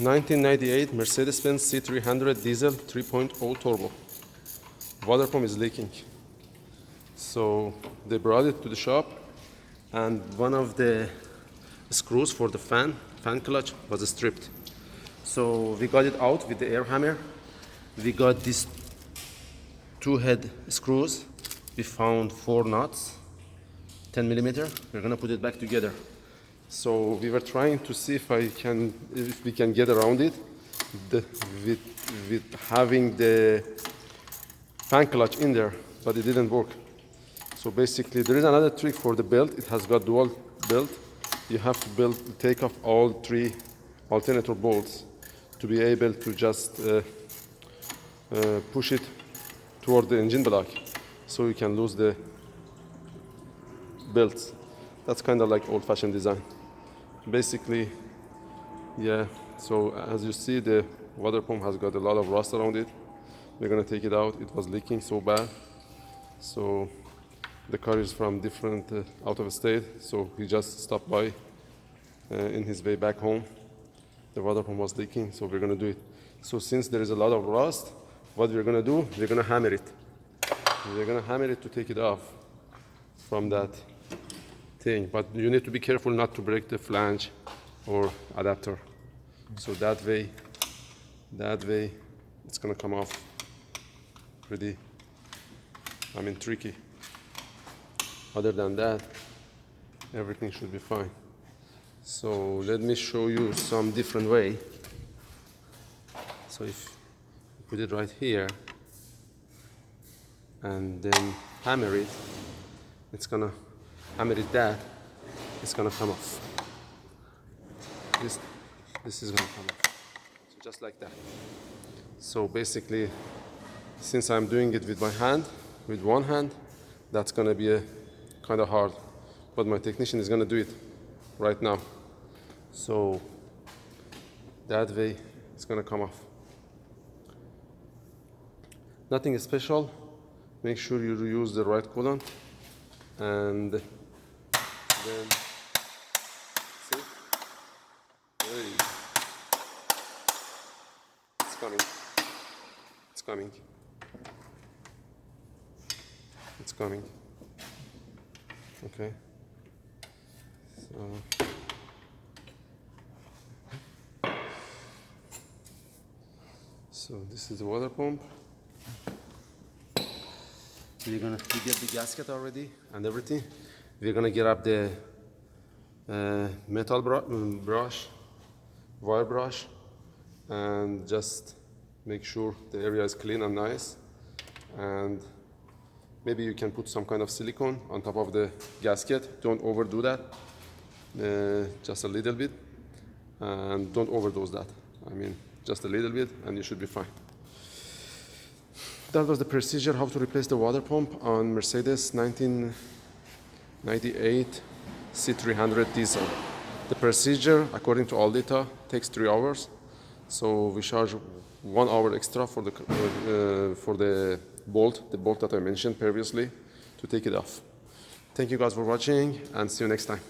1998 Mercedes Benz C300 diesel 3.0 turbo. Water pump is leaking. So they brought it to the shop, and one of the screws for the fan clutch was stripped. So we got it out with the air hammer. We got these two head screws. We found 4 nuts, 10 millimeter. We're gonna put it back together. So we were trying to see if we can get around it with having the fan clutch in there, but it didn't work. So basically, there is another trick for the belt. It has got dual belt. You have to take off all 3 alternator bolts to be able to just push it toward the engine block, so you can lose the belts. That's kind of like old-fashioned design. Basically, yeah, so as you see, the water pump has got a lot of rust around it. We're gonna take it out. It was leaking so bad. So the car is from different out of state, so he just stopped by in his way back home. The water pump was leaking, so we're gonna do it. So since there is a lot of rust, what we're gonna do, we're gonna hammer it. We're gonna hammer it to take it off from that thing, but you need to be careful not to break the flange or adapter. So that way it's gonna come off pretty, tricky. Other than that, everything should be fine. So let me show you some different way. So if you put it right here and then hammer it, it's gonna hammer it that, it's gonna come off. This is gonna come off. So just like that. So basically, since I'm doing it with my hand, with one hand, that's gonna be a kind of hard, but my technician is gonna do it right now. So that way it's gonna come off. Nothing special. Make sure you use the right coolant, and then see, hey. It's coming. It's coming. It's coming. Okay. So this is the water pump. We get the gasket already and everything. We're gonna get up the metal brush, wire brush, and just make sure the area is clean and nice. And maybe you can put some kind of silicone on top of the gasket. Don't overdo that, just a little bit, and don't overdose that. Just a little bit, and you should be fine. That was the procedure how to replace the water pump on Mercedes 1998 C300 diesel. The procedure, according to all data, takes 3 hours. So we charge 1 hour extra for the bolt that I mentioned previously, to take it off. Thank you guys for watching, and see you next time.